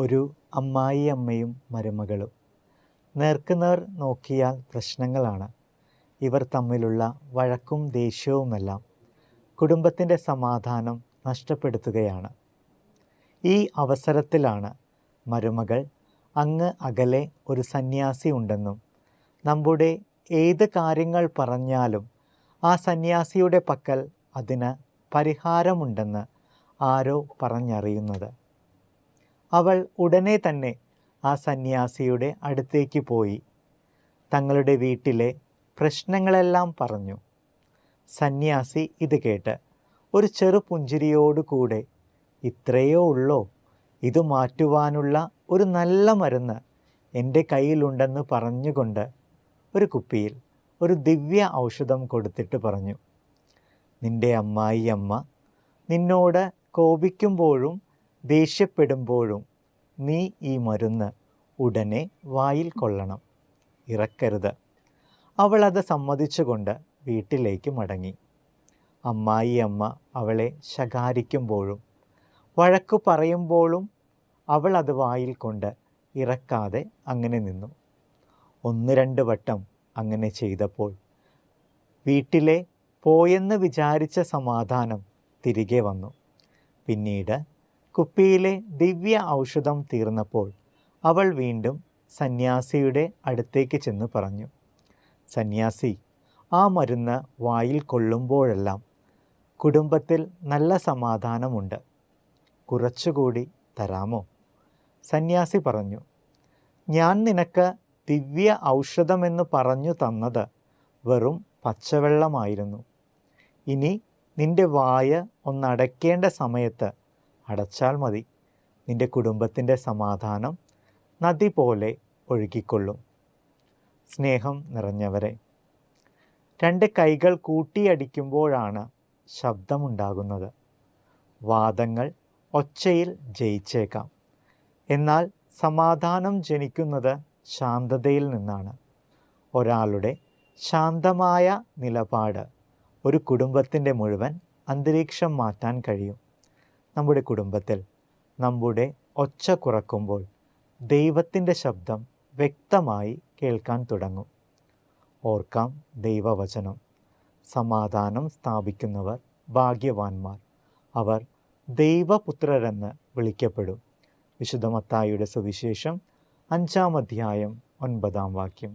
ഒരു അമ്മായിയമ്മയും മരുമകളും. നേർക്കുനേർ നോക്കിയാൽ പ്രശ്നങ്ങളാണ്. ഇവർ തമ്മിലുള്ള വഴക്കും ദേഷ്യവുമെല്ലാം കുടുംബത്തിൻ്റെ സമാധാനം നഷ്ടപ്പെടുത്തുകയാണ്. ഈ അവസരത്തിലാണ് മരുമകൾ അങ്ങ് അകലെ ഒരു സന്യാസി ഉണ്ടെന്നും നമ്മുടെ ഏത് കാര്യങ്ങൾ പറഞ്ഞാലും ആ സന്യാസിയുടെ പക്കൽ അതിന് പരിഹാരമുണ്ടെന്ന് ആരോ പറഞ്ഞറിയുന്നത്. അവൾ ഉടനെ തന്നെ ആ സന്യാസിയുടെ അടുത്തേക്ക് പോയി തങ്ങളുടെ വീട്ടിലെ പ്രശ്നങ്ങളെല്ലാം പറഞ്ഞു. സന്യാസി ഇത് കേട്ട് ഒരു ചെറു പുഞ്ചിരിയോടുകൂടെ, ഇത്രയോ ഉള്ളോ, ഇത് മാറ്റുവാനുള്ള ഒരു നല്ല മരുന്ന് എൻ്റെ കയ്യിലുണ്ടെന്ന് പറഞ്ഞുകൊണ്ട് ഒരു കുപ്പിയിൽ ഒരു ദിവ്യ ഔഷധം കൊടുത്തിട്ട് പറഞ്ഞു, നിൻ്റെ അമ്മായിയമ്മ നിന്നോട് കോപിക്കുമ്പോഴും ദേഷ്യപ്പെടുമ്പോഴും നീ ഈ മരുന്ന് ഉടനെ വായിൽ കൊള്ളണം, ഇറക്കരുത്. അവൾ അത് സമ്മതിച്ചുകൊണ്ട് വീട്ടിലേക്ക് മടങ്ങി. അമ്മായിയമ്മ അവളെ ശകാരിക്കുമ്പോഴും വഴക്കു പറയുമ്പോഴും അവൾ അത് വായിൽ കൊണ്ട് ഇറക്കാതെ അങ്ങനെ നിന്നു. 1-2 വട്ടം അങ്ങനെ ചെയ്തപ്പോൾ വീട്ടിലെ പോയെന്ന് വിചാരിച്ച സമാധാനം തിരികെ വന്നു. പിന്നീട് കുപ്പിയിലെ ദിവ്യ ഔഷധം തീർന്നപ്പോൾ അവൾ വീണ്ടും സന്യാസിയുടെ അടുത്തേക്ക് ചെന്ന് പറഞ്ഞു, സന്യാസി, ആ മരുന്ന് വായിൽ കൊള്ളുമ്പോഴെല്ലാം കുടുംബത്തിൽ നല്ല സമാധാനമുണ്ട്, കുറച്ചുകൂടി തരാമോ? സന്യാസി പറഞ്ഞു, ഞാൻ നിനക്ക് ദിവ്യ ഔഷധമെന്ന് പറഞ്ഞു തന്നത് വെറും പച്ചവെള്ളമായിരുന്നു. ഇനി നിൻ്റെ വായ ഒന്നടയ്ക്കേണ്ട സമയത്ത് അടച്ചാൽ മതി. നിൻ്റെ കുടുംബത്തിൻ്റെ സമാധാനം നദി പോലെ ഒഴുകിക്കൊള്ളും. സ്നേഹം നിറഞ്ഞവരെ, 2 കൈകൾ കൂട്ടിയടിക്കുമ്പോഴാണ് ശബ്ദമുണ്ടാകുന്നത്. വാദങ്ങൾ ഒച്ചയിൽ ജയിച്ചേക്കാം, എന്നാൽ സമാധാനം ജനിക്കുന്നത് ശാന്തതയിൽ നിന്നാണ്. ഒരാളുടെ ശാന്തമായ നിലപാട് ഒരു കുടുംബത്തിൻ്റെ മുഴുവൻ അന്തരീക്ഷം മാറ്റാൻ കഴിയും. നമ്മുടെ കുടുംബത്തിൽ നമ്മുടെ ഒച്ച കുറക്കുമ്പോൾ ദൈവത്തിൻ്റെ ശബ്ദം വ്യക്തമായി കേൾക്കാൻ തുടങ്ങും. ഓർക്കാം ദൈവവചനം, സമാധാനം സ്ഥാപിക്കുന്നവർ ഭാഗ്യവാന്മാർ, അവർ ദൈവപുത്രരെന്ന് വിളിക്കപ്പെടും. വിശുദ്ധ മത്തായിയുടെ സുവിശേഷം 5-ാം അധ്യായം 9-ാം വാക്യം.